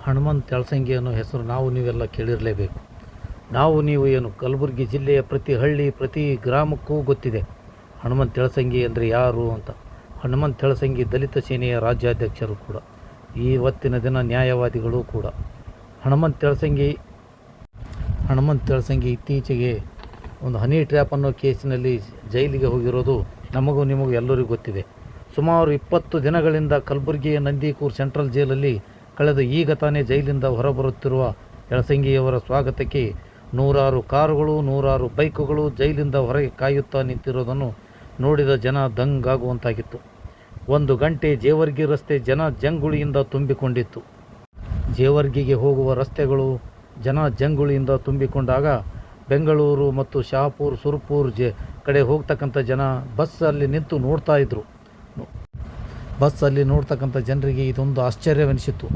ಹನುಮಂತ ಯಳಸಂಗಿ ಅನ್ನೋ ಹೆಸರು ನಾವು ನೀವೆಲ್ಲ ಕೇಳಿರಲೇಬೇಕು. ನಾವು ನೀವು ಏನು ಕಲಬುರಗಿ ಜಿಲ್ಲೆಯ ಪ್ರತಿ ಹಳ್ಳಿ ಪ್ರತಿ ಗ್ರಾಮಕ್ಕೂ ಗೊತ್ತಿದೆ ಹನುಮಂತ ಯಳಸಂಗಿ ಅಂದರೆ ಯಾರು ಅಂತ. ಹನುಮಂತ ಯಳಸಂಗಿ ದಲಿತ ಸೇನೆಯ ರಾಜ್ಯಾಧ್ಯಕ್ಷರು ಕೂಡ, ಇವತ್ತಿನ ದಿನ ನ್ಯಾಯವಾದಿಗಳು ಕೂಡ. ಹನುಮಂತ ಯಳಸಂಗಿ ಇತ್ತೀಚೆಗೆ ಒಂದು ಹನಿ ಟ್ರ್ಯಾಪ್ ಅನ್ನೋ ಕೇಸಿನಲ್ಲಿ ಜೈಲಿಗೆ ಹೋಗಿರೋದು ನಮಗೂ ನಿಮಗೂ ಎಲ್ಲರಿಗೂ ಗೊತ್ತಿದೆ. ಸುಮಾರು 20 ದಿನಗಳಿಂದ ಕಲಬುರಗಿಯ ನಂದಿಕೂರ್ ಸೆಂಟ್ರಲ್ ಜೈಲಲ್ಲಿ ಕಳೆದ ಈಗ ತಾನೇ ಜೈಲಿಂದ ಹೊರಬರುತ್ತಿರುವ ಯಳಸಂಗಿಯವರ ಸ್ವಾಗತಕ್ಕೆ ನೂರಾರು ಕಾರುಗಳು ನೂರಾರು ಬೈಕುಗಳು ಜೈಲಿಂದ ಹೊರಗೆ ಕಾಯುತ್ತಾ ನಿಂತಿರೋದನ್ನು ನೋಡಿದ ಜನ ದಂಗಾಗುವಂತಾಗಿತ್ತು. 1 ಗಂಟೆ ಜೇವರ್ಗಿ ರಸ್ತೆ ಜನ ಜಂಗುಳಿಯಿಂದ ತುಂಬಿಕೊಂಡಿತ್ತು. ಜೇವರ್ಗಿಗೆ ಹೋಗುವ ರಸ್ತೆಗಳು ಜನ ಜಂಗುಳಿಯಿಂದ ತುಂಬಿಕೊಂಡಾಗ ಬೆಂಗಳೂರು ಮತ್ತು ಶಹಾಪುರ ಸುರಪುರ ಕಡೆ ಹೋಗ್ತಕ್ಕಂಥ ಜನ ಬಸ್ಸಲ್ಲಿ ನಿಂತು ನೋಡ್ತಾ ಇದ್ದರು. ಬಸ್ಸಲ್ಲಿ ನೋಡ್ತಕ್ಕಂಥ ಜನರಿಗೆ ಇದೊಂದು ಆಶ್ಚರ್ಯವೆನಿಸಿತ್ತು.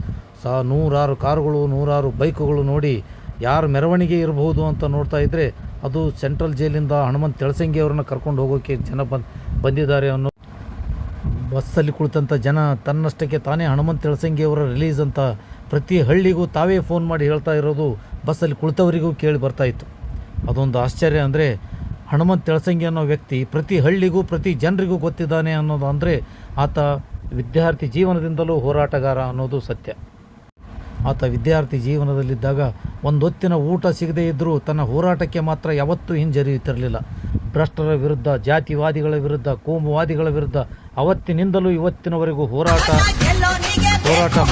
ನೂರಾರು ಕಾರುಗಳು ನೂರಾರು ಬೈಕುಗಳು ನೋಡಿ ಯಾರು ಮೆರವಣಿಗೆ ಇರಬಹುದು ಅಂತ ನೋಡ್ತಾ ಇದ್ದರೆ ಅದು ಸೆಂಟ್ರಲ್ ಜೈಲಿಂದ ಹನುಮಂತ ಯಳಸಂಗಿ ಅವ್ರನ್ನ ಕರ್ಕೊಂಡು ಹೋಗೋಕ್ಕೆ ಜನ ಬಂದಿದ್ದಾರೆ ಅನ್ನೋ. ಬಸ್ಸಲ್ಲಿ ಕುಳಿತಂಥ ಜನ ತನ್ನಷ್ಟಕ್ಕೆ ತಾನೇ ಹನುಮಂತ ಯಳಸಂಗಿ ಅವರ ರಿಲೀಸ್ ಅಂತ ಪ್ರತಿ ಹಳ್ಳಿಗೂ ತಾವೇ ಫೋನ್ ಮಾಡಿ ಹೇಳ್ತಾ ಇರೋದು ಬಸ್ಸಲ್ಲಿ ಕುಳಿತವರಿಗೂ ಕೇಳಿ ಬರ್ತಾಯಿತ್ತು. ಅದೊಂದು ಆಶ್ಚರ್ಯ. ಅಂದರೆ ಹನುಮಂತ ಯಳಸಂಗಿ ಅನ್ನೋ ವ್ಯಕ್ತಿ ಪ್ರತಿ ಹಳ್ಳಿಗೂ ಪ್ರತಿ ಜನರಿಗೂ ಗೊತ್ತಿದ್ದಾನೆ ಅನ್ನೋದು ಅಂದರೆ ಆತ ವಿದ್ಯಾರ್ಥಿ ಜೀವನದಿಂದಲೂ ಹೋರಾಟಗಾರ ಅನ್ನೋದು ಸತ್ಯ. ಆತ ವಿದ್ಯಾರ್ಥಿ ಜೀವನದಲ್ಲಿದ್ದಾಗ ಒಂದೊತ್ತಿನ ಊಟ ಸಿಗದೇ ಇದ್ದರೂ ತನ್ನ ಹೋರಾಟಕ್ಕೆ ಮಾತ್ರ ಯಾವತ್ತೂ ಹಿಂಜರಿಯುತ್ತಿರಲಿಲ್ಲ. ಭ್ರಷ್ಟರ ವಿರುದ್ಧ, ಜಾತಿವಾದಿಗಳ ವಿರುದ್ಧ, ಕೋಮುವಾದಿಗಳ ವಿರುದ್ಧ ಅವತ್ತಿನಿಂದಲೂ ಇವತ್ತಿನವರೆಗೂ ಹೋರಾಟ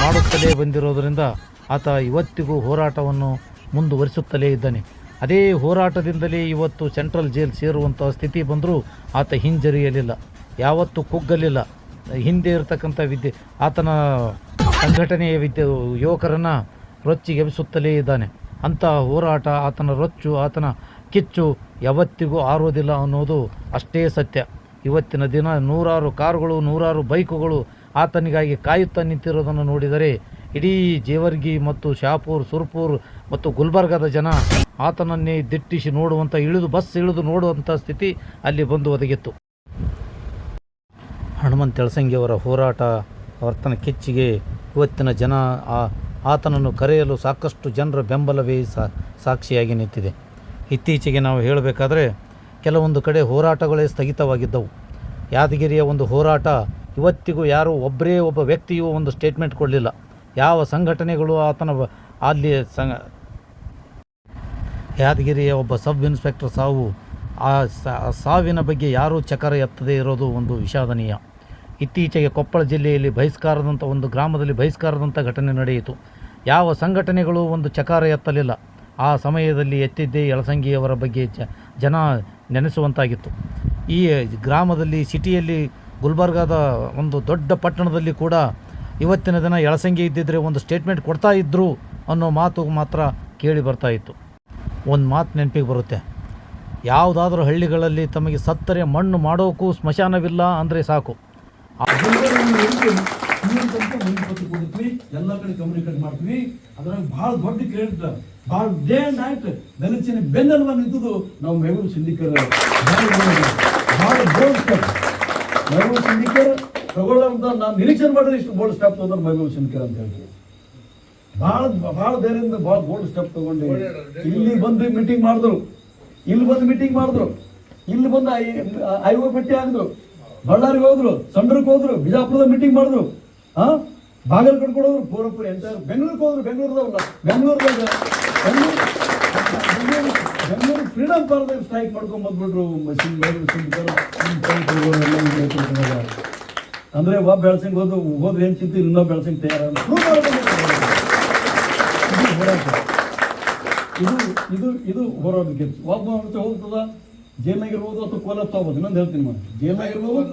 ಮಾಡುತ್ತಲೇ ಬಂದಿರೋದರಿಂದ ಆತ ಇವತ್ತಿಗೂ ಹೋರಾಟವನ್ನು ಮುಂದುವರಿಸುತ್ತಲೇ ಇದ್ದಾನೆ. ಅದೇ ಹೋರಾಟದಿಂದಲೇ ಇವತ್ತು ಸೆಂಟ್ರಲ್ ಜೈಲ್ ಸೇರುವಂಥ ಸ್ಥಿತಿ ಬಂದರೂ ಆತ ಹಿಂಜರಿಯಲಿಲ್ಲ, ಯಾವತ್ತೂ ಕುಗ್ಗಲಿಲ್ಲ. ಹಿಂದೆ ಇರತಕ್ಕಂಥ ಆತನ ಸಂಘಟನೆಯ ಯುವಕರನ್ನು ರೊಚ್ಚಿಗೆಬ್ಬಿಸುತ್ತಲೇ ಇದ್ದಾನೆ. ಅಂಥ ಹೋರಾಟ, ಆತನ ರೊಚ್ಚು, ಆತನ ಕಿಚ್ಚು ಯಾವತ್ತಿಗೂ ಆರೋದಿಲ್ಲ ಅನ್ನೋದು ಅಷ್ಟೇ ಸತ್ಯ. ಇವತ್ತಿನ ದಿನ ನೂರಾರು ಕಾರುಗಳು ನೂರಾರು ಬೈಕುಗಳು ಆತನಿಗಾಗಿ ಕಾಯುತ್ತಾ ನಿಂತಿರೋದನ್ನು ನೋಡಿದರೆ ಇಡೀ ಜೇವರ್ಗಿ ಮತ್ತು ಶಹಾಪುರ ಸುರಪುರ ಮತ್ತು ಗುಲ್ಬರ್ಗದ ಜನ ಆತನನ್ನೇ ದಿಟ್ಟಿಸಿ ನೋಡುವಂಥ ಬಸ್ ಇಳಿದು ನೋಡುವಂಥ ಸ್ಥಿತಿ ಅಲ್ಲಿ ಬಂದು ಒದಗಿತ್ತು. ಹನುಮಂತ ಯಳಸಂಗಿಯವರ ಹೋರಾಟ, ಆತನ ಕಿಚ್ಚಿಗೆ ಇವತ್ತಿನ ಜನ ಆತನನ್ನು ಕರೆಯಲು ಸಾಕಷ್ಟು ಜನರ ಬೆಂಬಲವೇ ಸಾಕ್ಷಿಯಾಗಿ ನಿಂತಿದೆ. ಇತ್ತೀಚೆಗೆ ನಾವು ಹೇಳಬೇಕಾದ್ರೆ ಕೆಲವೊಂದು ಕಡೆ ಹೋರಾಟಗಳೇ ಸ್ಥಗಿತವಾಗಿದ್ದವು. ಯಾದಗಿರಿಯ ಒಂದು ಹೋರಾಟ ಇವತ್ತಿಗೂ ಯಾರೂ ಒಬ್ಬ ವ್ಯಕ್ತಿಯೂ ಒಂದು ಸ್ಟೇಟ್ಮೆಂಟ್ ಕೊಡಲಿಲ್ಲ. ಯಾವ ಸಂಘಟನೆಗಳು ಅಲ್ಲಿ ಯಾದಗಿರಿಯ ಒಬ್ಬ ಸಬ್ ಇನ್ಸ್ಪೆಕ್ಟರ್ ಸಾವು, ಆ ಸಾವಿನ ಬಗ್ಗೆ ಯಾರೂ ಚಕಾರ ಎತ್ತದೇ ಇರೋದು ಒಂದು ವಿಷಾದನೀಯ. ಇತ್ತೀಚೆಗೆ ಕೊಪ್ಪಳ ಜಿಲ್ಲೆಯಲ್ಲಿ ಒಂದು ಗ್ರಾಮದಲ್ಲಿ ಬಹಿಷ್ಕಾರದಂಥ ಘಟನೆ ನಡೆಯಿತು. ಯಾವ ಸಂಘಟನೆಗಳು ಒಂದು ಚಕಾರ ಎತ್ತಲಿಲ್ಲ. ಆ ಸಮಯದಲ್ಲಿ ಎತ್ತಿದ್ದೇ ಯಳಸಂಗಿಯವರ ಬಗ್ಗೆ ಜನ ನೆನೆಸುವಂತಾಗಿತ್ತು. ಈ ಗ್ರಾಮದಲ್ಲಿ, ಸಿಟಿಯಲ್ಲಿ, ಗುಲ್ಬರ್ಗಾದ ಒಂದು ದೊಡ್ಡ ಪಟ್ಟಣದಲ್ಲಿ ಕೂಡ ಇವತ್ತಿನ ದಿನ ಯಳಸಂಗಿ ಇದ್ದಿದ್ದರೆ ಒಂದು ಸ್ಟೇಟ್ಮೆಂಟ್ ಕೊಡ್ತಾ ಇದ್ದರು ಅನ್ನೋ ಮಾತು ಮಾತ್ರ ಕೇಳಿ ಬರ್ತಾ ಇತ್ತು. ಒಂದು ಮಾತು ನೆನಪಿಗೆ ಬರುತ್ತೆ, ಯಾವುದಾದ್ರೂ ಹಳ್ಳಿಗಳಲ್ಲಿ ತಮಗೆ ಸತ್ತರೆ ಮಣ್ಣು ಮಾಡೋಕ್ಕೂ ಸ್ಮಶಾನವಿಲ್ಲ ಅಂದರೆ ಸಾಕು. ಎಲ್ಲ ಕಡೆ ಕಮ್ಯುನಿಕೇಟ್ ಮಾಡ್ತೀವಿ. ಅದ್ರಾಗ ಭಾಳ ದೊಡ್ಡ ಕ್ರೆಡಿಟ್, ಭಾಳ ಡೇ ಆ್ಯಂಡ್ ನೈಟ್ ದಲಿತನ ಬೆನ್ನೆಲುಬು ನಿಂತದ್ದು ನಾವು ಮೆಹಬೂಬ್ ಸಿಂಧಿಕರ್. ಭಾಳ ಬೋಲ್ಡ್ ಸ್ಟೆಪ್ ಮೆಹಬೂಬ್ ಸಿಂಧಿಕರ್ ತಗೊಳ್ಳೋಂಥ ನಾನು ನಿರೀಕ್ಷೆ ಮಾಡಿದ್ರೆ ಇಷ್ಟು ಬೋಲ್ಡ್ ಸ್ಟೆಪ್ ತೊಗೊಂಡ್ರೆ ಮೆಹಬೂಬ್ ಸಿಂಧಿಕರ್ ಅಂತ ಹೇಳ್ತೀವಿ. ಭಾಳ ಧೈರ್ಯದಿಂದ ಭಾಳ ಬೋಲ್ಡ್ ಸ್ಟೆಪ್ ತೊಗೊಂಡು ಇಲ್ಲಿ ಬಂದು ಮೀಟಿಂಗ್ ಮಾಡಿದ್ರು, ಇಲ್ಲಿ ಬಂದು ಐವತ್ತು ಭೇಟಿ ಆಗಿದ್ರು, ಬಳ್ಳಾರಿಗೆ ಹೋದ್ರು, ಸಂಡ್ರಕ್ಕೆ ಹೋದ್ರು, ಬಿಜಾಪುರದ ಮೀಟಿಂಗ್ ಮಾಡಿದ್ರು, ಬಾಗಲ್ ಕಟ್ಕೊಂಡು ಹೋದ್ರು, ಪೂರಪುರ ಎಂಟರ್ ಬೆಂಗಳೂರಿಗೆ ಹೋದ್ರು. ಬೆಂಗಳೂರು ಫ್ರೀಡಮ್ ಪಾರ್ಕ್ ಸ್ಟ್ರೈಕ್ ಮಾಡ್ಕೊಂಡು ಬಂದ್ಬಿಟ್ರು. ಅಂದ್ರೆ ಒಬ್ಬ ಬೆಳಸಂಗ್ ಹೋದ್ರೆ ಏನ್ ಚಿಂತೆ, ಇನ್ನೊಬ್ಬ ಬೆಳಸಂಗ್ ತಯಾರ. ಇದು ಹೋರಾಟಕ್ಕೆ ಒಬ್ಬ ಹೋಗ್ತದ. ಜೈಲ್ನಾಗಿರ್ಬೋದು ಅಥವಾ ಕೋಲಾಪ್ ತಗೋಬೋದು. ಇನ್ನೊಂದು ಹೇಳ್ತೀನಿ, ಜೈಲ್ನಾಗಿರ್ಬೋದು